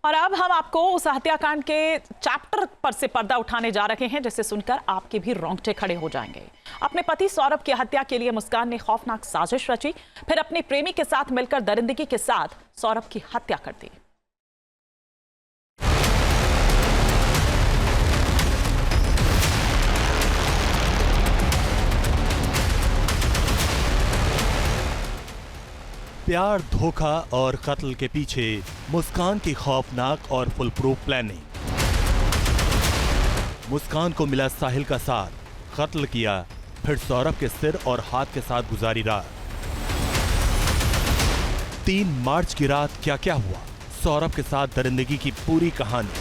और अब हम आपको उस हत्याकांड के चैप्टर पर से पर्दा उठाने जा रहे हैं जिसे सुनकर आपके भी रोंगटे खड़े हो जाएंगे। अपने पति सौरभ की हत्या के लिए मुस्कान ने खौफनाक साजिश रची, फिर अपने प्रेमी के साथ मिलकर दरिंदगी के साथ सौरभ की हत्या कर दी। प्यार, धोखा और कत्ल के पीछे मुस्कान की खौफनाक और फुल प्रूफ प्लानिंग। मुस्कान को मिला साहिल का साथ, कत्ल किया, फिर सौरभ के सिर और हाथ के साथ गुजारी रात। 3 मार्च की रात क्या क्या हुआ, सौरभ के साथ दरिंदगी की पूरी कहानी।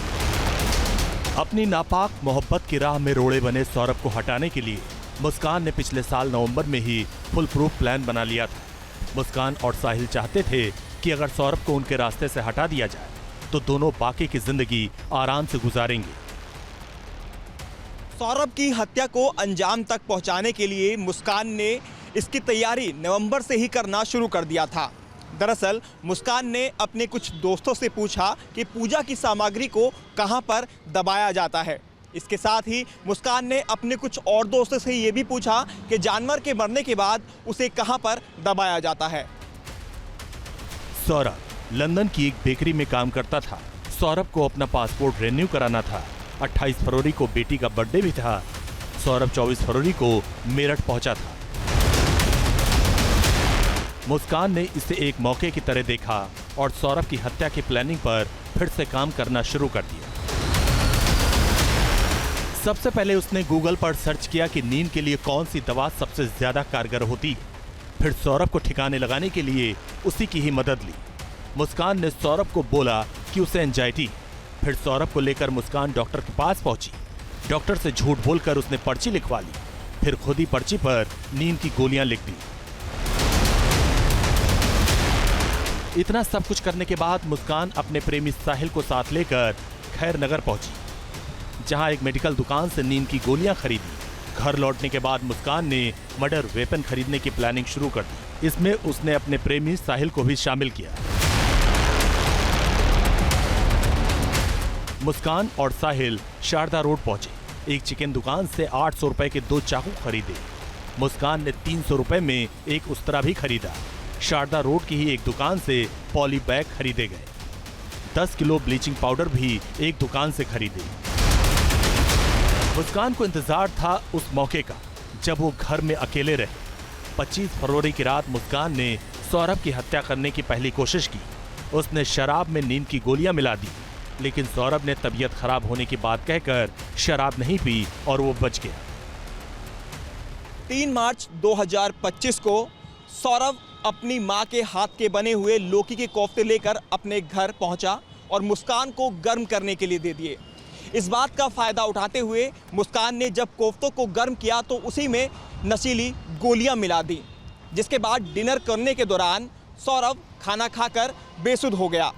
अपनी नापाक मोहब्बत की राह में रोड़े बने सौरभ को हटाने के लिए मुस्कान ने पिछले साल नवंबर में ही फुल प्रूफ प्लान बना लिया था। मुस्कान और साहिल चाहते थे कि अगर सौरभ को उनके रास्ते से हटा दिया जाए तो दोनों बाकी की जिंदगी आराम से गुजारेंगे। सौरभ की हत्या को अंजाम तक पहुंचाने के लिए मुस्कान ने इसकी तैयारी नवंबर से ही करना शुरू कर दिया था। दरअसल मुस्कान ने अपने कुछ दोस्तों से पूछा कि पूजा की सामग्री को कहां पर दबाया जाता है। इसके साथ ही मुस्कान ने अपने कुछ और दोस्तों से ये भी पूछा कि जानवर के मरने के बाद उसे कहां पर दबाया जाता है। सौरभ लंदन की एक बेकरी में काम करता था। सौरभ को अपना पासपोर्ट रिन्यू कराना था। 28 फरवरी को बेटी का बर्थडे भी था। सौरभ 24 फरवरी को मेरठ पहुंचा था। मुस्कान ने इसे एक मौके की तरह देखा और सौरभ की हत्या की प्लानिंग पर फिर से काम करना शुरू कर दिया। सबसे पहले उसने गूगल पर सर्च किया कि नींद के लिए कौन सी दवा सबसे ज्यादा कारगर होती है। फिर सौरभ को ठिकाने लगाने के लिए उसी की ही मदद ली। मुस्कान ने सौरभ को बोला कि उसे एंजाइटी। फिर सौरभ को लेकर मुस्कान डॉक्टर के पास पहुंची। डॉक्टर से झूठ बोलकर उसने पर्ची लिखवा ली। फिर खुद ही पर्ची पर नींद की गोलियां लिख दी। इतना सब कुछ करने के बाद मुस्कान अपने प्रेमी साहिल को साथ लेकर खैर नगर पहुंची, जहां एक मेडिकल दुकान से नींद की गोलियां खरीदी। घर लौटने के बाद मुस्कान ने मर्डर वेपन खरीदने की प्लानिंग शुरू कर दी। इसमें उसने अपने प्रेमी साहिल को भी शामिल किया। मुस्कान और साहिल शारदा रोड पहुंचे। एक चिकन दुकान से 800 रुपए के 2 चाकू खरीदे। मुस्कान ने 300 रुपए में एक उस्तरा भी खरीदा। शारदा रोड की ही एक दुकान से पॉली बैग खरीदे गए। 10 किलो ब्लीचिंग पाउडर भी एक दुकान से खरीदे। मुस्कान को इंतजार था उस मौके का जब वो घर में अकेले रहे। 25 फरवरी की रात मुस्कान ने सौरभ की हत्या करने की पहली कोशिश की। उसने शराब में नींद की गोलियां मिला दी, लेकिन सौरभ ने तबीयत खराब होने की बात कहकर शराब नहीं पी और वो बच गया। 3 मार्च 2025 को सौरभ अपनी मां के हाथ के बने हुए लौकी के कोफ्ते लेकर अपने घर पहुंचा और मुस्कान को गर्म करने के लिए दे दिए। इस बात का फायदा उठाते हुए मुस्कान ने जब कोफ्तों को गर्म किया तो उसी में नशीली गोलियां मिला दी, जिसके बाद डिनर करने के दौरान सौरभ खाना खाकर बेसुध हो गया।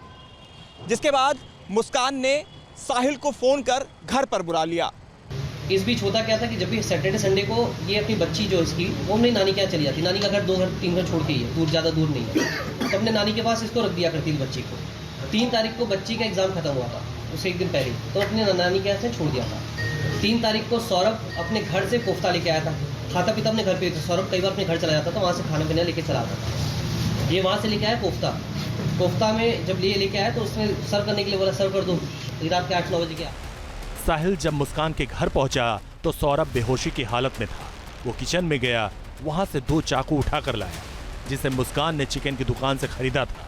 जिसके बाद मुस्कान ने साहिल को फोन कर घर पर बुला लिया। इस बीच होता क्या था कि जब भी सैटरडे संडे को ये अपनी बच्ची जो इसकी वो अपनी नानी के यहाँ चली जाती। नानी का घर 2 घर 3 घर छोड़ के ही है, दूर ज़्यादा दूर नहीं है। तो अपने नानी के पास इसको रख दिया करती थी बच्ची को। 3 तारीख को बच्ची का एग्जाम खत्म हुआ था, उसे एक दिन पहले तो अपने नानी के यहाँ से छोड़ दिया था। 3 तारीख को सौरभ अपने घर से कोफ्ता लेके आया था। खाता पीता अपने घर पे था। सौरभ कई बार अपने घर चला जाता था, वहाँ से खाना पीना लेके चला आता था। ये वहाँ से लेके आया कोफ्ता में जब लेके आया तो उसने सर्व करने के लिए बोला, सर्व कर दो। रात के 8-9 बजे गया। साहिल जब मुस्कान के घर पहुंचा तो सौरभ बेहोशी की हालत में था। वो किचन में गया, वहां से 2 चाकू उठा कर लाया, जिसे मुस्कान ने चिकन की दुकान से खरीदा था।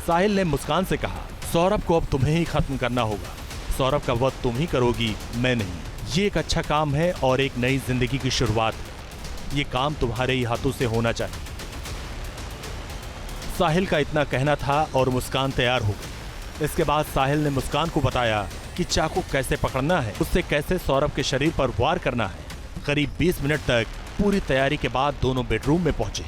साहिल ने मुस्कान से कहा, सौरभ को अब तुम्हें ही खत्म करना होगा। सौरभ का वध तुम ही करोगी, मैं नहीं। ये एक अच्छा काम है और एक नई जिंदगी की शुरुआत है। ये काम तुम्हारे ही हाथों से होना चाहिए। साहिल का इतना कहना था और मुस्कान तैयार हो गई। इसके बाद साहिल ने मुस्कान को बताया कि चाकू कैसे पकड़ना है, उससे कैसे सौरभ के शरीर पर वार करना है। करीब 20 मिनट तक पूरी तैयारी के बाद दोनों बेडरूम में पहुंचे,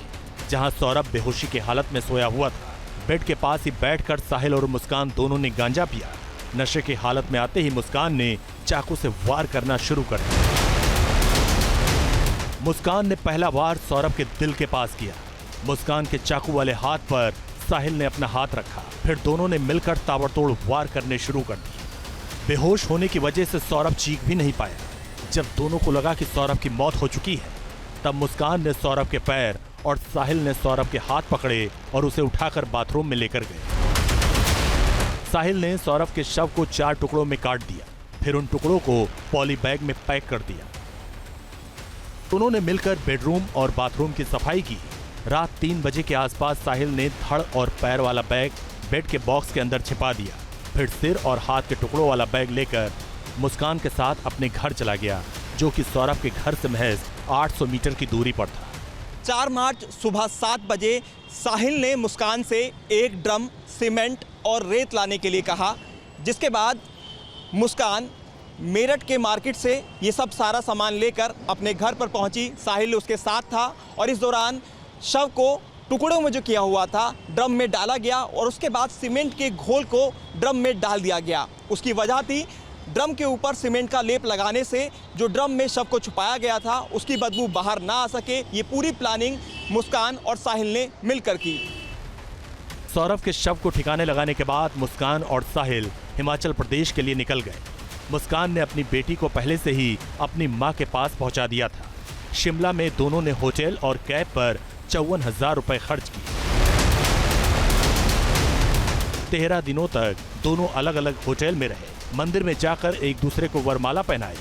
जहां सौरभ बेहोशी की हालत में सोया हुआ था। बेड के पास ही बैठकर साहिल और मुस्कान दोनों ने गांजा पिया। नशे की हालत में आते ही मुस्कान ने चाकू से वार करना शुरू कर दिया। मुस्कान ने पहला वार सौरभ के दिल के पास किया। मुस्कान के चाकू वाले हाथ पर साहिल ने अपना हाथ रखा, फिर दोनों ने मिलकर ताबड़तोड़ वार करने शुरू कर दिए। बेहोश होने की वजह से सौरभ चीख भी नहीं पाया। जब दोनों को लगा कि सौरभ की मौत हो चुकी है, तब मुस्कान ने सौरभ के पैर और साहिल ने सौरभ के हाथ पकड़े और उसे उठाकर बाथरूम में लेकर गए। साहिल ने सौरभ के शव को 4 टुकड़ों में काट दिया, फिर उन टुकड़ों को पॉली बैग में पैक कर दिया। उन्होंने मिलकर बेडरूम और बाथरूम की सफाई की। रात 3 बजे के आसपास साहिल ने धड़ और पैर वाला बैग बेड के बॉक्स के अंदर छिपा दिया, फिर सिर और हाथ के टुकड़ों वाला बैग लेकर मुस्कान के साथ अपने घर चला गया, जो कि सौरभ के घर से महज 800 मीटर की दूरी पर था। 4 मार्च सुबह 7 बजे साहिल ने मुस्कान से 1 ड्रम सीमेंट और रेत लाने के लिए कहा, जिसके बाद मुस्कान मेरठ के मार्केट से ये सब सारा सामान लेकर अपने घर पर पहुंची। साहिल उसके साथ था और इस दौरान शव को टुकड़ों में जो किया हुआ था ड्रम में डाला गया और उसके बाद सीमेंट के घोल को ड्रम में डाल दिया गया। उसकी वजह थी ड्रम के ऊपर सीमेंट का लेप लगाने से जो ड्रम में शव को छुपाया गया था उसकी बदबू बाहर ना आ सके। ये पूरी प्लानिंग मुस्कान और साहिल ने मिलकर की। सौरभ के शव को ठिकाने लगाने के बाद मुस्कान और साहिल हिमाचल प्रदेश के लिए निकल गए। मुस्कान ने अपनी बेटी को पहले से ही अपनी मां के पास पहुंचा दिया था। शिमला में दोनों ने होटल और कैब पर 54,000 रुपए खर्च किए। 13 दिनों तक दोनों अलग अलग होटल में रहे। मंदिर में जाकर एक दूसरे को वरमाला पहनाई।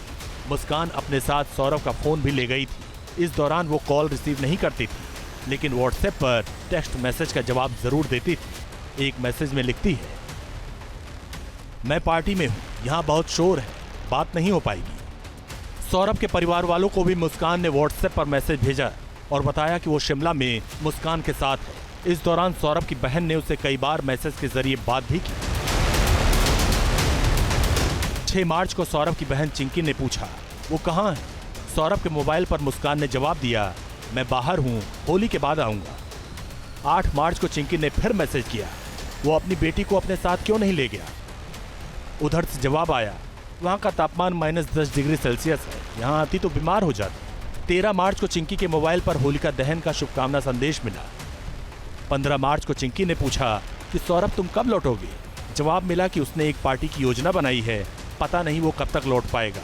मुस्कान अपने साथ सौरभ का फोन भी ले गई थी। इस दौरान वो कॉल रिसीव नहीं करती थी, लेकिन व्हाट्सएप पर टेक्स्ट मैसेज का जवाब जरूर देती थी। एक मैसेज में लिखती है, मैं पार्टी में हूँ, यहाँ बहुत शोर है, बात नहीं हो पाएगी। सौरभ के परिवार वालों को भी मुस्कान ने व्हाट्सएप पर मैसेज भेजा और बताया कि वो शिमला में मुस्कान के साथ है। इस दौरान सौरभ की बहन ने उसे कई बार मैसेज के जरिए बात भी की। 6 मार्च को सौरभ की बहन चिंकी ने पूछा, वो कहाँ है? सौरभ के मोबाइल पर मुस्कान ने जवाब दिया, मैं बाहर हूँ, होली के बाद आऊँगा। 8 मार्च को चिंकी ने फिर मैसेज किया, वो अपनी बेटी को अपने साथ क्यों नहीं ले गया? उधर से जवाब आया, वहाँ का तापमान -10 डिग्री सेल्सियस है, यहाँ आती तो बीमार हो जाती। 13 मार्च को चिंकी के मोबाइल पर होलिका दहन का शुभकामना संदेश मिला। 15 मार्च को चिंकी ने पूछा कि सौरभ तुम कब लौटोगे? जवाब मिला कि उसने एक पार्टी की योजना बनाई है, पता नहीं वो कब तक लौट पाएगा।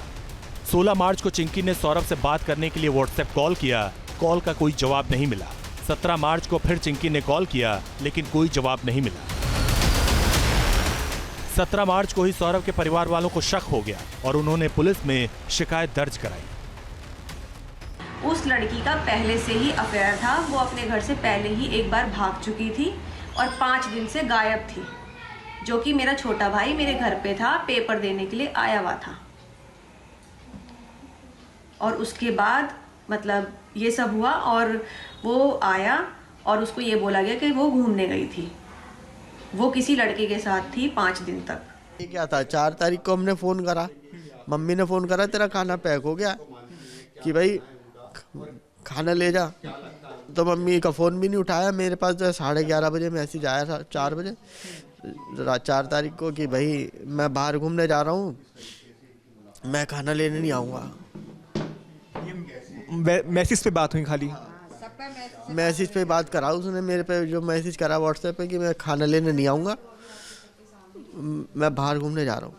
16 मार्च को चिंकी ने सौरभ से बात करने के लिए व्हाट्सएप कॉल किया, कॉल का कोई जवाब नहीं मिला। 17 मार्च को फिर चिंकी ने कॉल किया, लेकिन कोई जवाब नहीं मिला। 17 मार्च को ही सौरभ के परिवार वालों को शक हो गया और उन्होंने पुलिस में शिकायत दर्ज कराई। उस लड़की का पहले से ही अफेयर था, वो अपने घर से पहले ही एक बार भाग चुकी थी और 5 दिन से गायब थी, जो कि मेरा छोटा भाई मेरे घर पे था, पेपर देने के लिए आया हुआ था। और उसके बाद मतलब ये सब हुआ और वो आया और उसको ये बोला गया कि वो घूमने गई थी, वो किसी लड़के के साथ थी 5 दिन तक। ये क्या था, 4 तारीख को हमने फ़ोन करा, मम्मी ने फ़ोन करा तेरा खाना पैक हो गया कि भाई खाना ले जा, तो मम्मी का फ़ोन भी नहीं उठाया। मेरे पास जो है 11:30 बजे मैसेज आया था, 4 बजे 4 तारीख को कि भाई मैं बाहर घूमने जा रहा हूँ, मैं खाना लेने नहीं आऊँगा। मैसेज पे बात हुई खाली? मैसेज पे बात करा उसने, मेरे पे जो मैसेज करा व्हाट्सएप पे कि मैं खाना लेने नहीं आऊँगा, मैं बाहर घूमने जा रहा हूँ।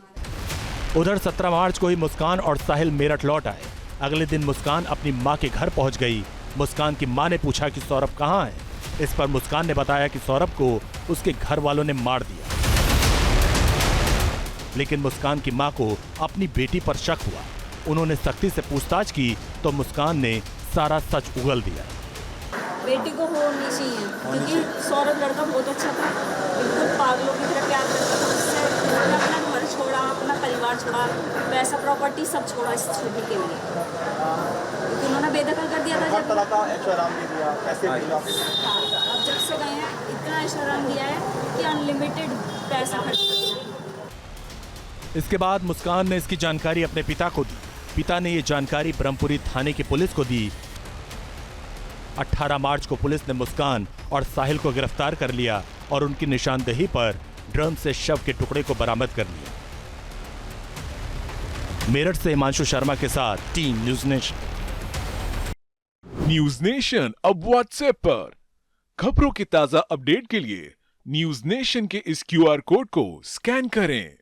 उधर 17 मार्च को ही मुस्कान और साहिल मेरठ लौट आए। अगले दिन मुस्कान अपनी मां के घर पहुंच गई। मुस्कान की मां ने पूछा कि सौरभ कहां है। इस पर मुस्कान ने बताया कि सौरभ को उसके घर वालों ने मार दिया, लेकिन मुस्कान की मां को अपनी बेटी पर शक हुआ। उन्होंने सख्ती से पूछताछ की तो मुस्कान ने सारा सच उगल दिया। बेटी को वो नहीं चाहिए, क्योंकि सौरभ लड़का बहुत अच्छा था, बिल्कुल पागलों की तरह प्यार करता था उससे। उन्होंने अपना घर छोड़ा, अपना परिवार छोड़ा, पैसा प्रॉपर्टी सब छोड़ा इस छोटी के लिए, क्योंकि उन्होंने बेदखल कर दिया था। जब अब जब से गए हैं इतना ऐशोआराम दिया है कि अनलिमिटेड पैसा खर्च कर दिया। इसके बाद मुस्कान ने इसकी जानकारी अपने पिता को दी। पिता ने ये जानकारी ब्रह्मपुरी थाने की पुलिस को दी। 18 मार्च को पुलिस ने मुस्कान और साहिल को गिरफ्तार कर लिया और उनकी निशानदेही पर ड्रम से शव के टुकड़े को बरामद कर लिया। मेरठ से हिमांशु शर्मा के साथ team news nation. News nation अब व्हाट्सएप पर खबरों की ताजा अपडेट के लिए न्यूज नेशन के इस क्यूआर कोड को स्कैन करें